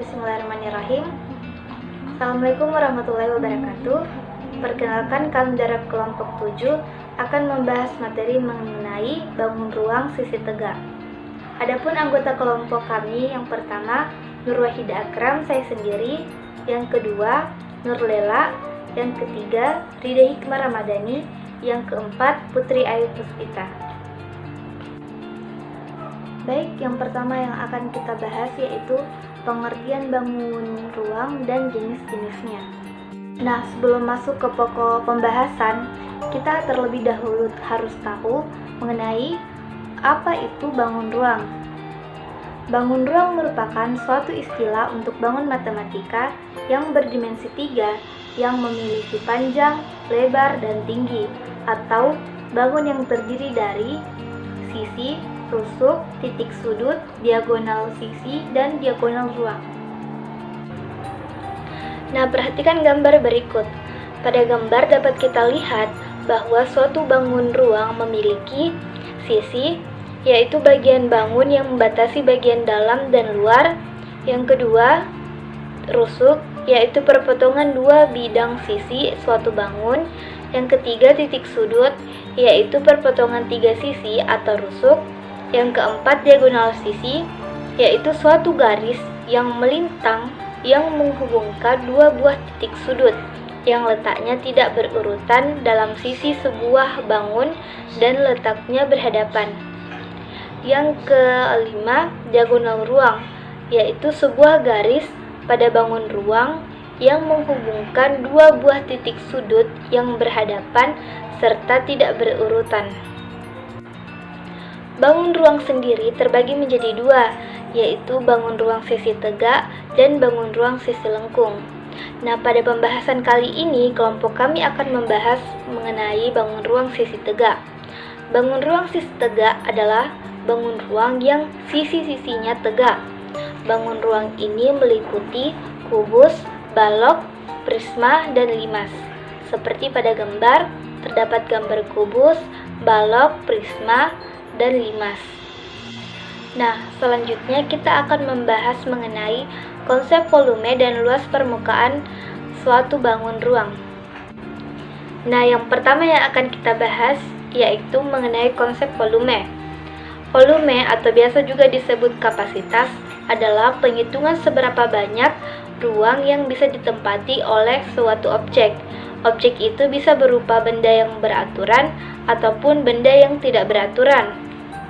Bismillahirrahmanirrahim. Assalamualaikum warahmatullahi wabarakatuh. Perkenalkan, kami dari kelompok 7 akan membahas materi mengenai bangun ruang sisi tegak. Adapun anggota kelompok kami yang pertama Nur Wahida Akram, saya sendiri. Yang kedua Nur Lela. Yang ketiga Rida Hikmah Ramadhani. Yang keempat Putri Ayu Puspita. Baik, yang pertama yang akan kita bahas yaitu pengertian bangun ruang dan jenis-jenisnya. Nah, sebelum masuk ke pokok pembahasan, kita terlebih dahulu harus tahu mengenai apa itu bangun ruang. Bangun ruang merupakan suatu istilah untuk bangun matematika yang berdimensi 3 yang memiliki panjang, lebar, dan tinggi, atau bangun yang terdiri dari sisi, rusuk, titik sudut, diagonal sisi, dan diagonal ruang. Nah, perhatikan gambar berikut. Pada gambar dapat kita lihat bahwa suatu bangun ruang memiliki sisi, yaitu bagian bangun yang membatasi bagian dalam dan luar. Yang kedua, rusuk, yaitu perpotongan dua bidang sisi suatu bangun. Yang ketiga, titik sudut, yaitu perpotongan tiga sisi atau rusuk. Yang keempat, diagonal sisi, yaitu suatu garis yang melintang yang menghubungkan dua buah titik sudut yang letaknya tidak berurutan dalam sisi sebuah bangun dan letaknya berhadapan. Yang kelima, diagonal ruang, yaitu sebuah garis pada bangun ruang yang menghubungkan dua buah titik sudut yang berhadapan serta tidak berurutan. Bangun ruang sendiri terbagi menjadi dua, yaitu bangun ruang sisi tegak dan bangun ruang sisi lengkung. Nah, pada pembahasan kali ini, kelompok kami akan membahas mengenai bangun ruang sisi tegak. Bangun ruang sisi tegak adalah bangun ruang yang sisi-sisinya tegak. Bangun ruang ini meliputi kubus, balok, prisma, dan limas. Seperti pada gambar, terdapat gambar kubus, balok, prisma, dan limas. Nah, selanjutnya kita akan membahas mengenai konsep volume dan luas permukaan suatu bangun ruang. Nah, yang pertama yang akan kita bahas yaitu mengenai konsep volume. Volume atau biasa juga disebut kapasitas adalah penghitungan seberapa banyak ruang yang bisa ditempati oleh suatu objek. Objek itu bisa berupa benda yang beraturan ataupun benda yang tidak beraturan.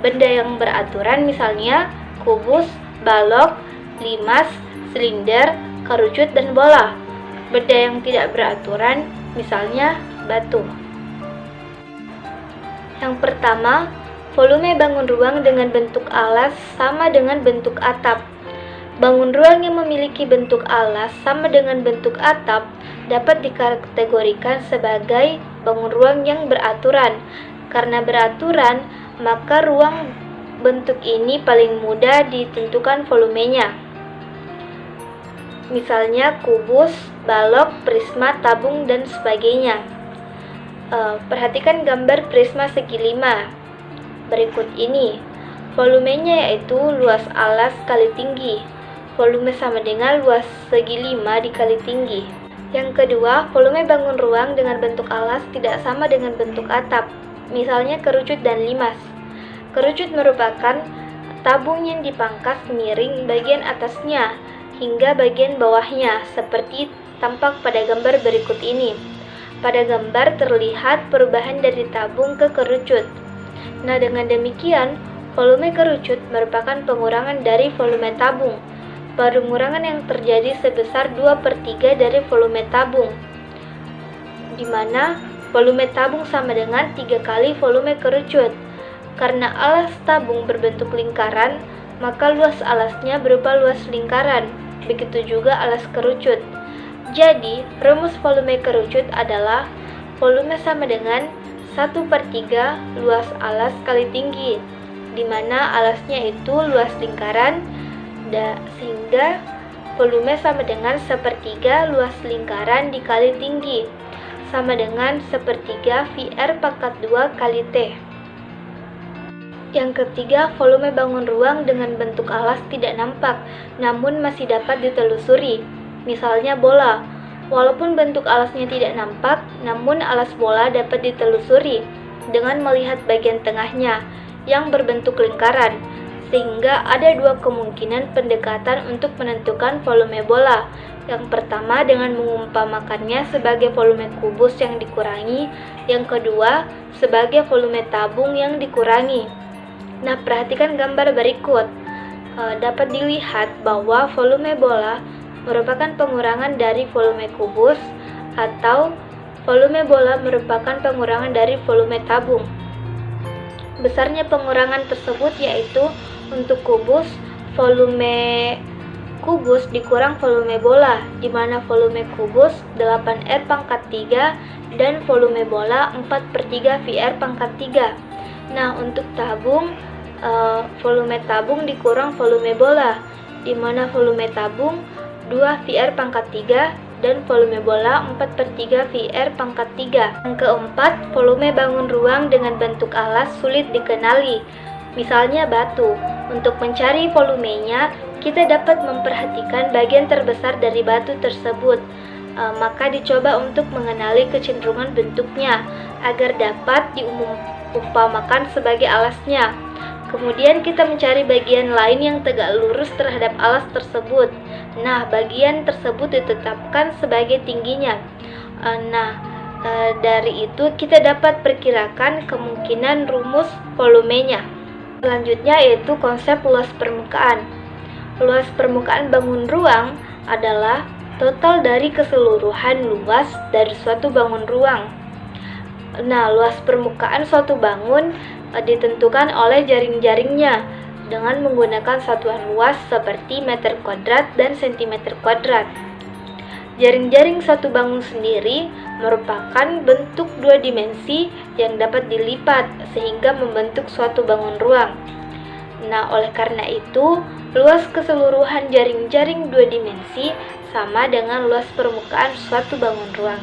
Benda yang beraturan misalnya kubus, balok, limas, silinder, kerucut, dan bola. Benda yang tidak beraturan misalnya batu. Yang pertama, volume bangun ruang dengan bentuk alas sama dengan bentuk atap. Bangun ruang yang memiliki bentuk alas sama dengan bentuk atap dapat dikategorikan sebagai bangun ruang yang beraturan. Karena beraturan, maka ruang bentuk ini paling mudah ditentukan volumenya. Misalnya kubus, balok, prisma, tabung, dan sebagainya. Perhatikan gambar prisma segi 5 berikut ini. Volumenya yaitu luas alas kali tinggi. Volume sama dengan luas segi 5 dikali tinggi. Yang kedua, volume bangun ruang dengan bentuk alas tidak sama dengan bentuk atap. Misalnya kerucut dan limas. Kerucut merupakan tabung yang dipangkas miring bagian atasnya hingga bagian bawahnya, seperti tampak pada gambar berikut ini. Pada gambar terlihat perubahan dari tabung ke kerucut. Nah, dengan demikian, volume kerucut merupakan pengurangan dari volume tabung. Pengurangan yang terjadi sebesar 2/3 dari volume tabung, di mana volume tabung sama dengan 3 kali volume kerucut. Karena alas tabung berbentuk lingkaran, maka luas alasnya berupa luas lingkaran. Begitu juga alas kerucut. Jadi, rumus volume kerucut adalah volume sama dengan 1/3 luas alas kali tinggi, di mana alasnya itu luas lingkaran, sehingga volume sama dengan 1/3 luas lingkaran dikali tinggi, sama dengan 1/3 VR pangkat 2 kali T. Yang ketiga, volume bangun ruang dengan bentuk alas tidak nampak, namun masih dapat ditelusuri. Misalnya bola. Walaupun bentuk alasnya tidak nampak, namun alas bola dapat ditelusuri dengan melihat bagian tengahnya yang berbentuk lingkaran. Sehingga ada dua kemungkinan pendekatan untuk menentukan volume bola. Yang pertama dengan mengumpamakannya sebagai volume kubus yang dikurangi, yang kedua sebagai volume tabung yang dikurangi. Nah, perhatikan gambar berikut. Dapat dilihat bahwa volume bola merupakan pengurangan dari volume kubus atau volume bola merupakan pengurangan dari volume tabung. Besarnya pengurangan tersebut yaitu untuk kubus, volume kubus dikurang volume bola, di mana volume kubus 8R pangkat 3 dan volume bola 4/3 VR pangkat 3. Nah, untuk tabung, volume tabung dikurang volume bola, di mana volume tabung 2 VR pangkat 3 dan volume bola 4/3 VR pangkat 3. Yang keempat, volume bangun ruang dengan bentuk alas sulit dikenali, misalnya batu. Untuk mencari volumenya, kita dapat memperhatikan bagian terbesar dari batu tersebut. Maka dicoba untuk mengenali kecenderungan bentuknya agar dapat diumpamakan sebagai alasnya. Kemudian kita mencari bagian lain yang tegak lurus terhadap alas tersebut. Nah, bagian tersebut ditetapkan sebagai tingginya. Dari itu kita dapat perkirakan kemungkinan rumus volumenya. Selanjutnya yaitu konsep luas permukaan. Luas permukaan bangun ruang adalah total dari keseluruhan luas dari suatu bangun ruang. Nah, luas permukaan suatu bangun ditentukan oleh jaring-jaringnya dengan menggunakan satuan luas seperti meter kuadrat dan sentimeter kuadrat. Jaring-jaring suatu bangun sendiri merupakan bentuk dua dimensi yang dapat dilipat sehingga membentuk suatu bangun ruang. Nah, oleh karena itu, luas keseluruhan jaring-jaring dua dimensi sama dengan luas permukaan suatu bangun ruang.